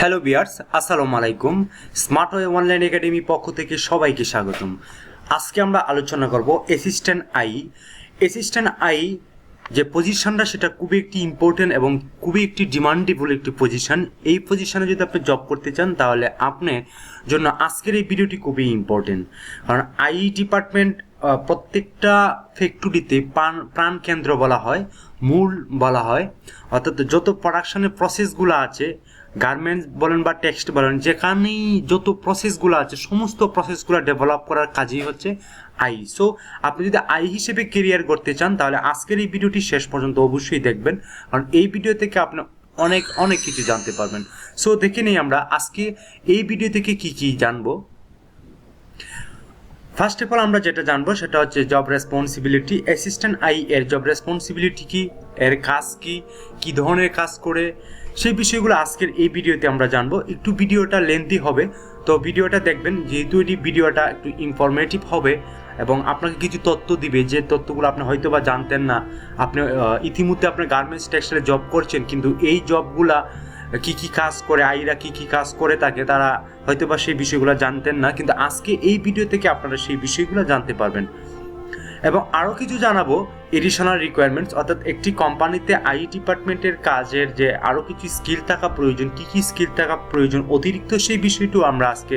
Hello বিয়ার্স, আসসালামু আলাইকুম। Smart way online academy পক্ষ থেকে সবাইকে স্বাগতম। আজকে আমরা আলোচনা করব অ্যাসিস্ট্যান্ট আই যে পজিশনটা, সেটা খুবই একটি ইম্পর্টেন্ট এবং খুবই একটি ডিমান্ডেবল একটি পজিশন। এই পজিশনে যদি আপনি জব করতে চান তাহলে আপনার জন্য আজকের এই ভিডিওটি খুবই ইম্পর্টেন্ট। কারণ আই ডিপার্টমেন্ট প্রত্যেকটা ফ্যাক্টরিতে প্রাণ কেন্দ্র বলা হয়, মূল বলা হয়। অর্থাৎ যত প্রোডাকশনের প্রসেসগুলো আছে, গার্মেন্টস বলেন বা টেক্সট বলেন, যেখানেই যত প্রসেসগুলো আছে সমস্ত প্রসেসগুলো ডেভেলপ করার কাজই হচ্ছে আই। সো আপনি যদি আই হিসেবে কেরিয়ার করতে চান তাহলে আজকের এই ভিডিওটি শেষ পর্যন্ত অবশ্যই দেখবেন, কারণ এই ভিডিও থেকে আপনি অনেক কিছু জানতে পারবেন। সো দেখে নেই আমরা আজকে এই ভিডিও থেকে কি জানবো। ফার্স্ট অফ অল আমরা যেটা জানবো সেটা হচ্ছে জব রেসপন্সিবিলিটি। অ্যাসিস্ট্যান্ট আই এর জব রেসপন্সিবিলিটি কি, এর কাজ কি ধরনের কাজ করে, সেই বিষয়গুলো আজকের এই ভিডিওতে আমরা জানবো। একটু ভিডিওটা লেন্থি হবে, তো ভিডিওটা দেখবেন, যেহেতু এই ভিডিওটা একটু ইনফরমেটিভ হবে এবং আপনাকে কিছু তথ্য দিবে, যে তথ্যগুলো আপনি হয়তো বা জানতেন না। আপনি ইতিমধ্যে আপনার গার্মেন্টস টেক্সটাইলে জব করছেন, কিন্তু এই জবগুলা কি কাজ করে, আইরা কি কাজ করে থাকে, তারা হয়তো বা সেই বিষয়গুলো জানতেন না, কিন্তু আজকে এই ভিডিও থেকে আপনারা সেই বিষয়গুলো জানতে পারবেন। এবং আরও কিছু জানাবো এডিশনাল রিকোয়ারমেন্টস, অর্থাৎ একটি কোম্পানিতে আই ডিপার্টমেন্টের কাজের যে আরও কিছু স্কিল থাকা প্রয়োজন, কি স্কিল থাকা প্রয়োজন অতিরিক্ত, সেই বিষয়টিও আমরা আজকে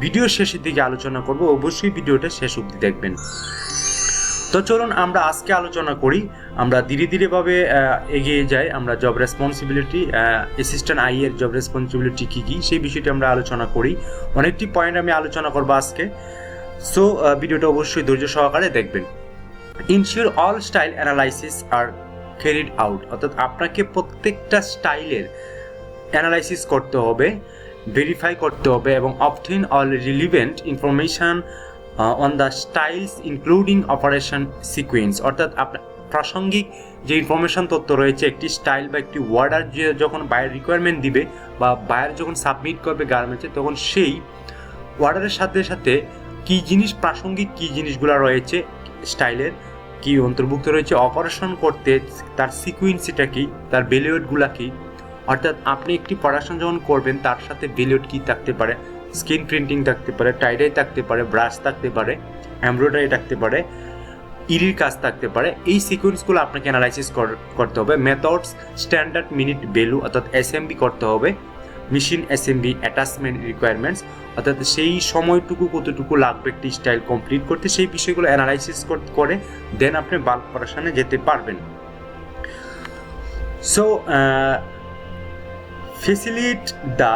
ভিডিওর শেষের দিকে আলোচনা করব। অবশ্যই ভিডিওটা শেষ অবধি দেখবেন। তো চলুন আমরা আজকে আলোচনা করি, আমরা ধীরে ভাবে এগিয়ে যাই। আমরা জব রেসপন্সিবিলিটি, অ্যাসিস্ট্যান্ট আই এর জব রেসপন্সিবিলিটি কি সেই বিষয়টি আমরা আলোচনা করি। অনেকটি পয়েন্ট আমি আলোচনা করবো আজকে। সো ভিডিওটা অবশ্যই ধৈর্য সহকারে দেখবেন। Ensure all style analysis are carried out, অর্থাৎ আপনাকে প্রত্যেকটা স্টাইলের অ্যানালাইসিস করতে হবে, ভেরিফাই করতে হবে এবং obtain all relevant information on the styles including operation sequence, অর্থাৎ আপনার প্রাসঙ্গিক যে ইনফরমেশন তথ্য রয়েছে একটি স্টাইল বা একটি অর্ডার যখন বায়ার রিকোয়ারমেন্ট দিবে বা বায়ার যখন সাবমিট করবে গার্মেন্টসে, তখন সেই অর্ডারের সাথে কি জিনিস প্রাসঙ্গিক, কি জিনিসগুলো রয়েছে স্টাইলের, কি অন্তর্ভুক্ত রয়েছে, অপারেশন করতে তার সিকুয়েন্সিটা কি, তার বেলিউডগুলা কি। অর্থাৎ আপনি একটি প্রোডাকশন যখন করবেন তার সাথে বেলিউড কি থাকতে পারে, স্ক্রিন প্রিন্টিং থাকতে পারে, টাইডাই থাকতে পারে, ব্রাশ থাকতে পারে, এমব্রয়ডারি থাকতে পারে, ইরির কাজ থাকতে পারে। এই সিকুয়েন্সগুলো আপনাকে অ্যানালাইসিস করতে হবে। মেথডস, স্ট্যান্ডার্ড মিনিট ভ্যালু, অর্থাৎ এসএমবি করতে হবে, মেশিন অ্যাসেম্বলি, অ্যাটাচমেন্ট রিকোয়ারমেন্টস, অর্থাৎ সেই সময়টুকু কতটুকু লাগবে একটি স্টাইল কমপ্লিট করতে, সেই বিষয়গুলো অ্যানালাইসিস করে দেন আপনি বাল্ক প্রোডাকশনে যেতে পারবেন। So facilitate the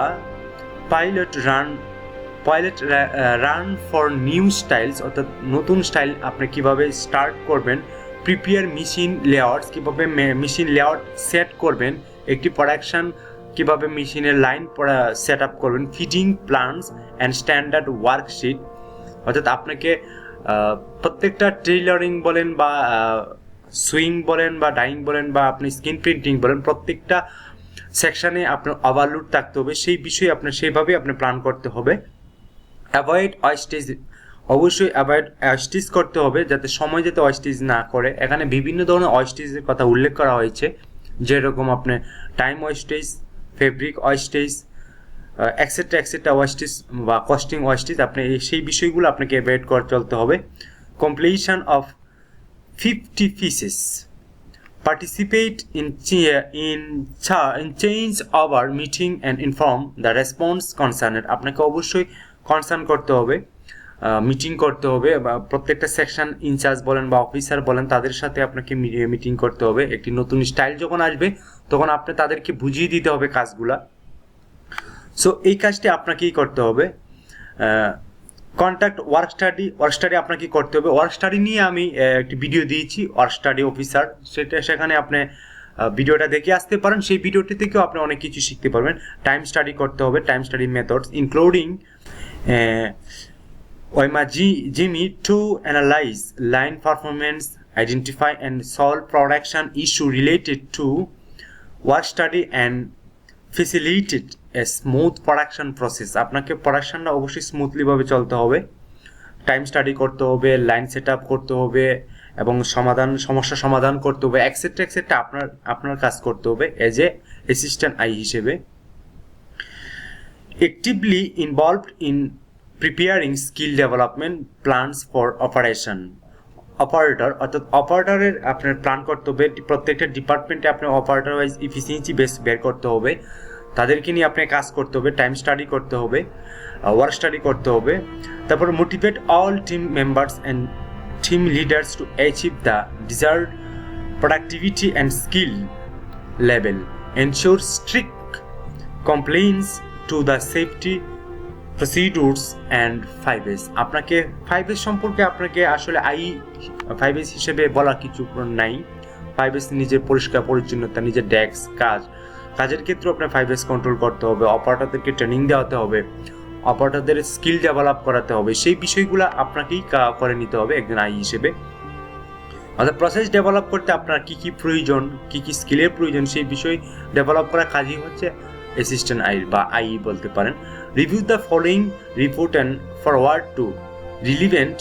pilot run for new styles, অর্থাৎ নতুন স্টাইল আপনি কিভাবে স্টার্ট করবেন, প্রিপেয়ার মেশিন লেআউটস, কীভাবে মেশিন লেআউট সেট করবেন, একটি প্রোডাকশন কীভাবে মেশিনের লাইন সেট আপ করবেন, fitting plans and standard worksheet, অর্থাৎ আপনাকে প্রত্যেকটা টেইলরিং বলেন বা সুইং বলেন বা ডাইং বলেন বা আপনি স্ক্রিন প্রিন্টিং বলেন, প্রত্যেকটা সেকশানে আপনার ওভারলোড থাকতে হবে, সেই বিষয়ে আপনার সেইভাবে আপনি প্ল্যান করতে হবে। অ্যাভয়েড ওয়েস্টেজ, অবশ্যই অ্যাভয়েড ওয়েস্টেজ করতে হবে, যাতে সময় যাতে ওয়েস্টেজ না করে। এখানে বিভিন্ন ধরনের ওয়েস্টেজের কথা উল্লেখ করা হয়েছে, যেরকম আপনি time wastage, fabric wastage, etcetera wastage বা কস্টিং ওয়েস্টেজ, আপনি সেই বিষয়গুলো আপনাকে অ্যাভয়েড করে চলতে হবে। Completion of 50 pieces, participate in change over meeting and inform the response concerned, আপনাকে অবশ্যই কনসার্ন করতে হবে, মিটিং করতে হবে, বা প্রত্যেকটা সেকশন ইনচার্জ বলেন বা অফিসার বলেন তাদের সাথে আপনাকে মিটিং করতে হবে। একটি নতুন স্টাইল যখন আসবে তখন আপনি তাদেরকে বুঝিয়ে দিতে হবে কাজগুলা। সো এই কাজটি আপনাকেই করতে হবে। কন্ট্যাক্ট ওয়ার্ক স্টাডি আপনাকে করতে হবে। ওয়ার্ক স্টাডি নিয়ে আমি একটি ভিডিও দিয়েছি, ওয়ার্ক স্টাডি অফিসার, সেখানে আপনি ভিডিওটা দেখে আসতে পারেন। সেই ভিডিওটি থেকেও আপনি অনেক কিছু শিখতে পারবেন। টাইম স্টাডি করতে হবে, time study methods including OIMA-GME to analyze line performance, identify and solve production issue related to work study and facilitate a smooth production process. আপনাকে প্রোডাকশনটা অবশ্যই স্মুথলি ভাবে চলতে হবে, টাইম স্টাডি করতে হবে, লাইন সেট আপ করতে হবে এবং সমস্যা সমাধান করতে হবে, এক্সেট্রা আপনার কাজ করতে হবে এজ এ অ্যাসিস্ট্যান্ট আই হিসেবে। actively involved in preparing skill development plans for operation. Operator অর্থাৎ অপারেটরের আপনার প্ল্যান করতে হবে, প্রত্যেকটা ডিপার্টমেন্টে আপনার অপারেটর ওয়াইজ ইফিসিয়েন্সি বের করতে হবে, তাদেরকে নিয়ে আপনাকে কাজ করতে হবে, টাইম স্টাডি করতে হবে, ওয়ার্ক স্টাডি করতে হবে। তারপর motivate all team members and team leaders to achieve the deserved productivity and skill level, ensure strict compliance to the safety procedures and 5S। আপনাকে 5S সম্পর্কে আপনাকে আসলে 5S হিসেবে বলা কিছু নাই। 5S নিজের পরিষ্কার পরিচ্ছন্নতা, নিজের ডেস্ক কাজের ক্ষেত্রে আপনার 5S কন্ট্রোল করতে হবে, অপারেটরদেরকে ট্রেনিং দেওয়াতে হবে, অপারেটরদের স্কিল ডেভেলপ করাতে হবে, সেই বিষয়গুলো আপনাকেই করে নিতে হবে একজন হিসেবে। অর্থাৎ প্রসেস ডেভেলপ করতে আপনার কী কী প্রয়োজন, কী কী স্কিলের প্রয়োজন, সেই বিষয় ডেভেলপ করার কাজই হচ্ছে অ্যাসিস্ট্যান্ট বা বলতে পারেন। Review the following report and forward to relevant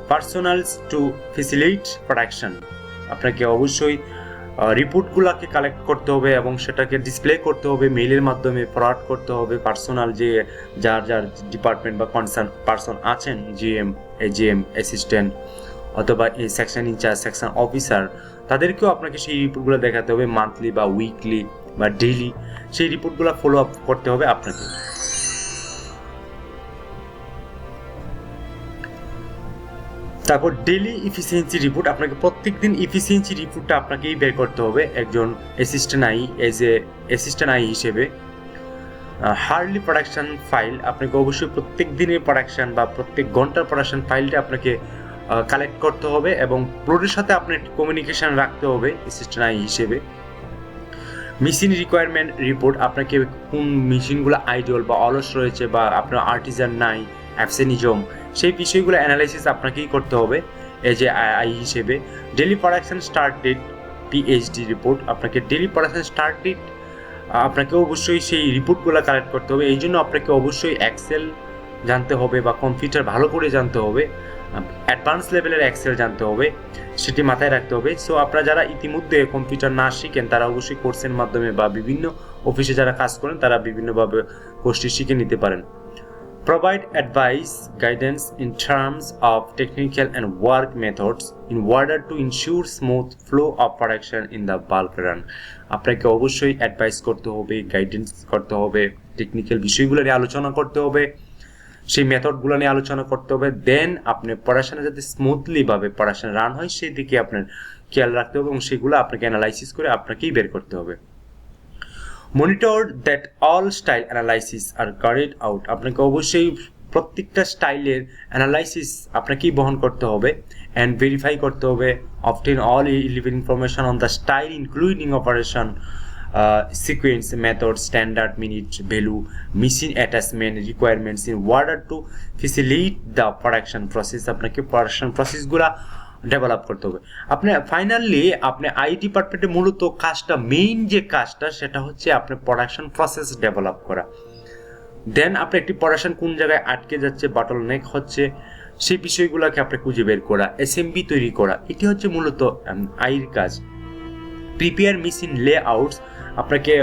personnels two facilitate production. আপনাকে অবশ্যই রিপোর্টগুলোকে কালেক্ট করতে হবে এবং সেটাকে ডিসপ্লে করতে হবে, মেইলের মাধ্যমে ফরওয়ার্ড করতে হবে। পার্সোনাল যে যার ডিপার্টমেন্ট বা কনসার্ন পার্সন আছেন, জিএম, এজিএম, অ্যাসিস্ট্যান্ট অথবা এই সেকশন ইনচার্জ, সেকশন অফিসার, তাদেরকেও আপনাকে সেই রিপোর্টগুলো দেখাতে হবে, মান্থলি বা উইকলি বা ডেইলি সেই রিপোর্টগুলো ফলো আপ করতে হবে আপনাকে। তারপর ডেইলি ইফিসিয়েন্সি রিপোর্ট, আপনাকে প্রত্যেক দিন ইফিসিয়েন্সি রিপোর্টটা আপনাকেই বের করতে হবে একজন অ্যাসিস্ট্যান্ট হিসেবে। হার্ডলি প্রোডাকশন ফাইল, আপনাকে অবশ্যই প্রত্যেক দিনের প্রোডাকশন বা প্রত্যেক ঘন্টার প্রোডাকশন ফাইলটা আপনাকে কালেক্ট করতে হবে এবং বোর্ডের সাথে আপনার কমিউনিকেশন রাখতে হবে অ্যাসিস্ট্যান্ট হিসেবে। মেশিন রিকোয়ারমেন্ট রিপোর্ট, আপনাকে কোন মেশিনগুলো আইডিয়াল বা অলস রয়েছে বা আপনার আর্টিজান নাই, অ্যাবসেনিজম, সেই বিষয়গুলো অ্যানালাইসিস আপনাকেই করতে হবে এজ এ হিসেবে। Daily production start date PhD report, আপনাকে ডেলি প্রোডাকশন স্টার্ট ডেট আপনাকে অবশ্যই সেই রিপোর্টগুলো কালেক্ট করতে হবে। এই জন্য আপনাকে অবশ্যই এক্সেল জানতে হবে বা কম্পিউটার ভালো করে জানতে হবে, অ্যাডভান্স লেভেলের এক্সেল জানতে হবে, সেটি মাথায় রাখতে হবে। সো আপনারা যারা ইতিমধ্যে কম্পিউটার না শিখেন তারা অবশ্যই কোর্সের মাধ্যমে বা বিভিন্ন অফিসে যারা কাজ করেন তারা বিভিন্নভাবে কোর্সটি শিখে নিতে পারেন। Provide advice, guidance in terms of technical and work methods in order to ensure smooth flow of production in the bulk run. আপনাকে অবশ্যই অ্যাডভাইস করতে হবে, গাইডেন্স করতে হবে, টেকনিক্যাল বিষয়গুলো নিয়ে আলোচনা করতে হবে, সেই মেথডগুলো নিয়ে আলোচনা করতে হবে। দেন আপনি পড়াশোনা যাতে স্মুথলি ভাবে পড়াশোনা রান হয় সেই দিকে আপনার খেয়াল রাখতে হবে এবং সেগুলো আপনাকে অ্যানালাইসিস করে আপনাকেই বের করতে হবে। Monitor that all style analysis are carried out, আপনাকে অবশ্যই প্রত্যেকটা স্টাইলের অ্যানালাইসিস আপনাকেই বহন করতে হবে অ্যান্ড ভেরিফাই করতে হবে। Obtain all relevant information on the style including operation sequence, method, standard, minute, value, machine attachment, requirements in order two facilitate the production process. আপনাকে প্রোডাকশন প্রসেসগুলো ডেভেলপ করতে হবে। আপনি ফাইনালি আপনি ডিপার্টমেন্টে মূলত কাজটা, মেইন যে কাজটা সেটা হচ্ছে আপনার প্রোডাকশন প্রসেস ডেভেলপ করা। দেন আপনি একটি প্রোডাকশন কোন জায়গায় আটকে যাচ্ছে, বটলনেক হচ্ছে, সেই বিষয়গুলোকে আপনি খুঁজে বের করা, এসএমবি তৈরি করা, এটি হচ্ছে মূলত কাজ। প্রিপেয়ার মেশিন লেআউটস, আপনাকে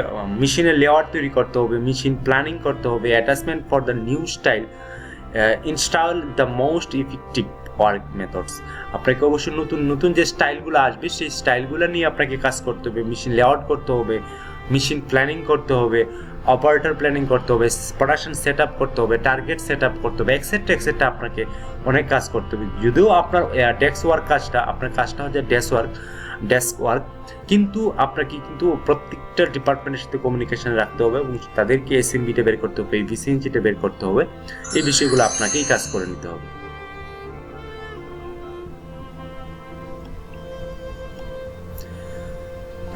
মেশিনের লেআউট তৈরি করতে হবে, মেশিন প্ল্যানিং করতে হবে, attachment for the new style, install the most effective work methods. আপনাকে অবশ্যই নতুন যে স্টাইলগুলো আসবে সেই স্টাইলগুলো নিয়ে আপনাকে কাজ করতে হবে, মেশিন লেআউট করতে হবে, মেশিন প্ল্যানিং করতে হবে, অপারেটর প্ল্যানিং করতে হবে, প্রোডাকশন সেট আপ করতে হবে, টার্গেট সেট আপ করতে হবে, এক্সেট্রা আপনাকে অনেক কাজ করতে হবে। যদিও আপনার ডেস্ক ওয়ার্ক কাজটা, আপনার কাজটা হচ্ছে ডেস্ক ওয়ার্ক, কিন্তু আপনাকে কিন্তু প্রত্যেকটা ডিপার্টমেন্টের সাথে কমিউনিকেশন রাখতে হবে এবং তাদেরকে এসএমবিটা বের করতে হবে, এফিসিয়েন্সিটা বের করতে হবে, এই বিষয়গুলো আপনাকেই কাজ করে নিতে হবে।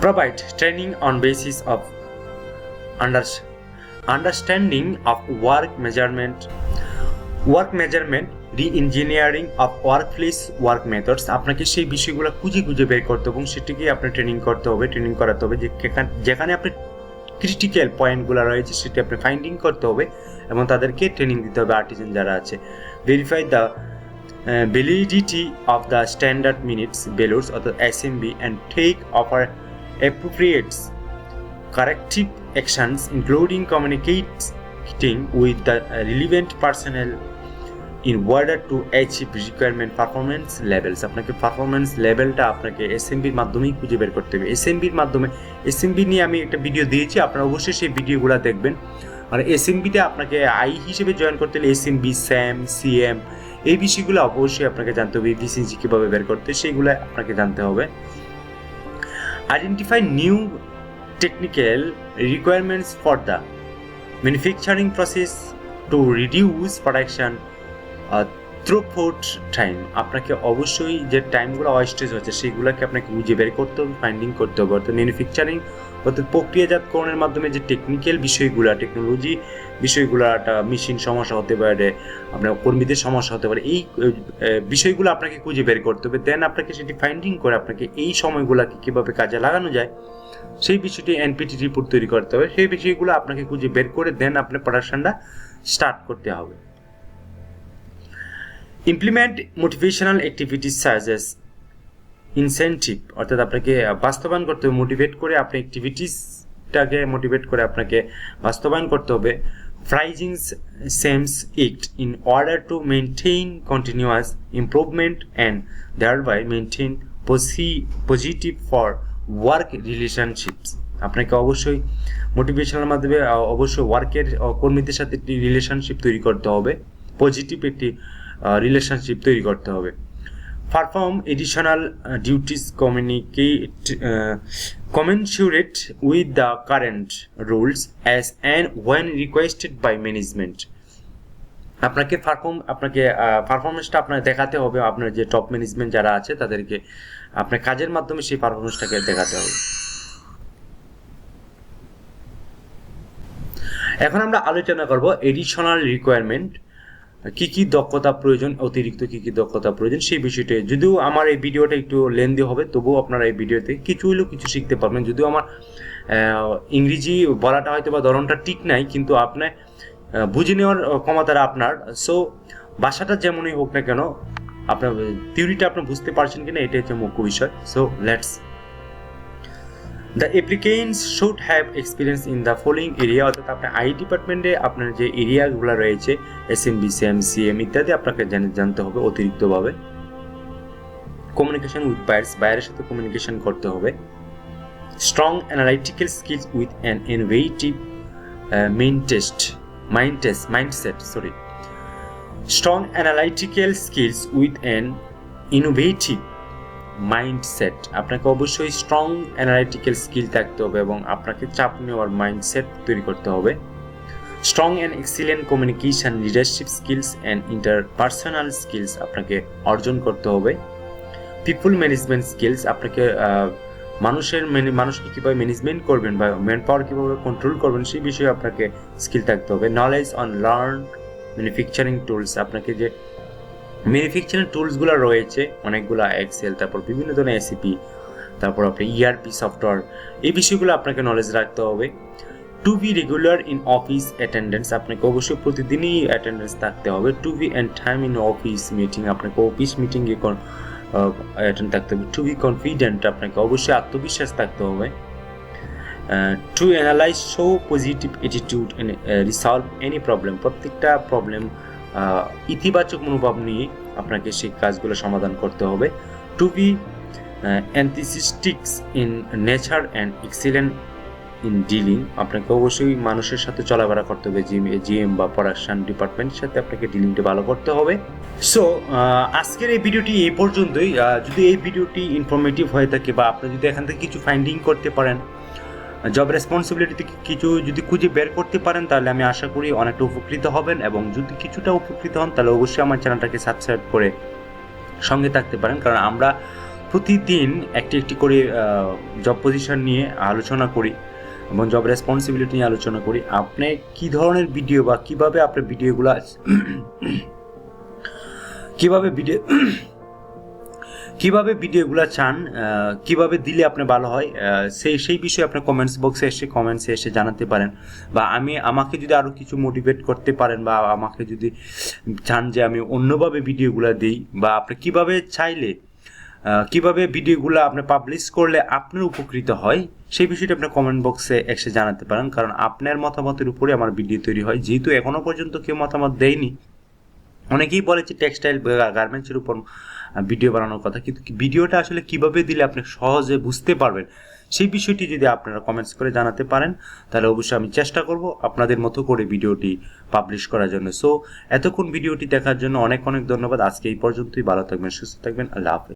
Provide training on basis of understanding of work measurement, re-engineering of workplace work methods। আপনাকে সেই বিষয়গুলো খুঁজে বের করতে হবে এবং সেটিকে আপনি ট্রেনিং করাতে হবে যেখানে আপনি ক্রিটিক্যাল পয়েন্টগুলো রয়েছে সেটি আপনি ফাইন্ডিং করতে হবে এবং তাদেরকে ট্রেনিং দিতে হবে আর্টিজান যারা আছে। Verify the validity of the standard minutes values of the SMB and take appropriate corrective actions including communicate collaborating with the relevant personnel in order to achieve requirement performance levels। আপনাকে performance লেভেলটা আপনাকে এসএমবির মাধ্যমেই খুঁজে বের করতে হবে। এসএমবির মাধ্যমে, SMB নিয়ে আমি একটা ভিডিও দিয়েছি, আপনারা অবশ্যই সেই ভিডিওগুলো দেখবেন। আর এসএমবিতে আপনাকে আই হিসেবে জয়েন করতে হলে এসএমবি, স্যাম, সিএম এই বিষয়গুলো অবশ্যই আপনাকে জানতে হবে। এফিসিয়েন্সি কীভাবে বের করতে সেইগুলো আপনাকে জানতে হবে। Identify new technical requirements for the manufacturing process to reduce production throughput time. আপনাকে অবশ্যই যে টাইমগুলো ওয়েস্টেজ হচ্ছে সেগুলোকে আপনাকে খুঁজে বের করতে হবে, ফাইন্ডিং করতে হবে। অর্থাৎ ম্যানুফ্যাকচারিং অর্থাৎ প্রক্রিয়াজাতকরণের মাধ্যমে যে টেকনিক্যাল বিষয়গুলো, টেকনোলজি বিষয়গুলো, একটা মেশিন সমস্যা হতে পারে, আপনার কর্মীদের সমস্যা হতে পারে, এই বিষয়গুলো আপনাকে খুঁজে বের করতে হবে। দেন আপনাকে সেটি ফাইন্ডিং করে আপনাকে এই সময়গুলোকে কীভাবে কাজে লাগানো যায় সেই বিষয়টি এনপিটি রিপোর্ট তৈরি করতে হবে। সেই বিষয়গুলো আপনাকে খুঁজে বের করে দেন আপনার প্রোডাকশনটা স্টার্ট করতে হবে। Implement motivational activities such as incentive, অর্থাৎ আপনাকে বাস্তবায়ন করতে হবে, মোটিভেট করে আপনি অ্যাক্টিভিটিসটাকে মোটিভেট করে আপনাকে বাস্তবায়ন করতে হবে। প্রাইজিং সেমস ইট in order to maintain continuous improvement and thereby maintain positive for work relationships. আপনাকে অবশ্যই মোটিভেশনের মাধ্যমে অবশ্যই ওয়ার্কের কর্মীদের সাথে একটি রিলেশনশিপ তৈরি করতে হবে, পজিটিভ একটি রিলেশনশিপ তৈরি করতে হবে। Perform additional duties commensurate with the current rules as and when requested by management। আপনাকে পারফরমেন্সটা আপনার দেখাতে হবে, আপনার যে টপ ম্যানেজমেন্ট যারা আছে তাদেরকে আপনার কাজের মাধ্যমে সেই পারফরমেন্সটাকে দেখাতে হবে। এখন আমরা আলোচনা করব এডিশনাল রিকোয়ারমেন্ট, কি কি দক্ষতা প্রয়োজন, অতিরিক্ত কি কি দক্ষতা প্রয়োজন সেই বিষয়টা। যদিও আমার এই ভিডিওটা একটু লেন্দি হবে, তবুও আপনারা এই ভিডিওতে কিছু হলেও কিছু শিখতে পারবেন। যদিও আমার ইংরেজি বলাটা হয়তো বা ধরনটা ঠিক নাই, কিন্তু আপনার বুঝে নেওয়ার ক্ষমতাটা আপনার। সো ভাষাটা যেমনই হোক না কেন, আপনার থিওরিটা আপনি বুঝতে পারছেন কিনা এটাই হচ্ছে মুখ্য বিষয়। So let's the applicants should have experience in the following area, অর্থাৎ আপনার আই ডিপার্টমেন্টে আপনার যে এরিয়াগুলো রয়েছে এসএমবি, সিএম, সিএম ইত্যাদি আপনাকে জানতে হবে অতিরিক্তভাবে। কমিউনিকেশন উইথ বায়ার্স, বায়ারের সাথে কমিউনিকেশন করতে হবে। Strong analytical skills with an innovative mindset. Strong analytical skills with an innovative mindset. আপনাকে অবশ্যই স্ট্রং অ্যানালাইটিক্যাল স্কিল থাকতে হবে এবং আপনাকে চাপ নেওয়ার মাইন্ডসেট তৈরি করতে হবে। Strong and excellent communication, leadership skills and interpersonal skills আপনাকে অর্জন করতে হবে। পিপল ম্যানেজমেন্ট স্কিলস, আপনাকে মানুষকে কীভাবে ম্যানেজমেন্ট করবেন বা ম্যান পাওয়ার কীভাবে কন্ট্রোল করবেন সেই বিষয়ে আপনাকে স্কিল থাকতে হবে। Knowledge on learn manufacturing tools, আপনাকে যে ম্যানুফ্যাকচারিং টুলসগুলো রয়েছে অনেকগুলো, এক্সেল, তারপর বিভিন্ন ধরনের এসিপি, তারপর আপনি ইআরপি সফটওয়্যার, এই বিষয়গুলো আপনাকে নলেজ রাখতে হবে। To be regular in office attendance, আপনাকে অবশ্যই প্রতিদিনই অ্যাটেন্ডেন্স থাকতে হবে। To be and time in office meeting, আপনাকে অফিস মিটিংয়ে অ্যাটেন্ড থাকতে হবে। টু বি কনফিডেন্ট, আপনাকে অবশ্যই আত্মবিশ্বাস থাকতে হবে। To analyze show positive attitude and resolve any problem, প্রত্যেকটা প্রবলেম ইতিবাচক মনোভাব নিয়ে আপনাকে সেই কাজগুলো সমাধান করতে হবে। To be enthusiastic in nature and excellent in dealing, আপনাকে অবশ্যই মানুষের সাথে চলাফেরা করতে হবে, জিএম বা প্রোডাকশন ডিপার্টমেন্টের সাথে আপনাকে ডিলিংটা ভালো করতে হবে। সো আজকের এই ভিডিওটি এই পর্যন্তই। যদি এই ভিডিওটি ইনফরমেটিভ হয়ে থাকে বা আপনি যদি এখান থেকে কিছু ফাইন্ডিং করতে পারেন, জব রেসপন্সিবিলিটি কিছু যদি খুঁজে বের করতে পারেন, তাহলে আমি আশা করি অনেকটা উপকৃত হবেন। এবং যদি কিছুটা উপকৃত হন তাহলে অবশ্যই আমার চ্যানেলটাকে সাবস্ক্রাইব করে সঙ্গে থাকতে পারেন, কারণ আমরা প্রতিদিন একটি করে জব পজিশন নিয়ে আলোচনা করি এবং জব রেসপন্সিবিলিটি নিয়ে আলোচনা করি। আপনি কী ধরনের ভিডিও বা কীভাবে আপনার ভিডিওগুলো কিভাবে ভিডিওগুলো চান, কিভাবে দিলে আপনি ভালো হয়, সেই বিষয়ে আপনি কমেন্টসে এসে জানাতে পারেন। বা আমাকে যদি আরও কিছু মোটিভেট করতে পারেন বা আমাকে যদি চান যে আমি অন্যভাবে ভিডিওগুলো দিই, বা আপনি কিভাবে চাইলে কিভাবে ভিডিওগুলো আপনি পাবলিশ করলে আপনার উপকৃত হয় সেই বিষয়টি আপনার কমেন্ট বক্সে এসে জানাতে পারেন, কারণ আপনার মতামতের উপরে আমার ভিডিও তৈরি হয়। যেহেতু এখনও পর্যন্ত কেউ মতামত দেয়নি, অনেকেই বলে যে টেক্সটাইল গার্মেন্টসের উপর ভিডিও বানানোর কথা, কিন্তু ভিডিওটা আসলে কিভাবে দিলে আপনি সহজে বুঝতে পারবেন সেই বিষয়টি যদি আপনারা কমেন্টস করে জানাতে পারেন, তাহলে অবশ্যই আমি চেষ্টা করব আপনাদের মতো করে ভিডিওটি পাবলিশ করার জন্য। সো এতক্ষণ ভিডিওটি দেখার জন্য অনেক অনেক ধন্যবাদ। আজকে এই পর্যন্তই। ভালো থাকবেন, সুস্থ থাকবেন। আল্লাহ হাফেজ।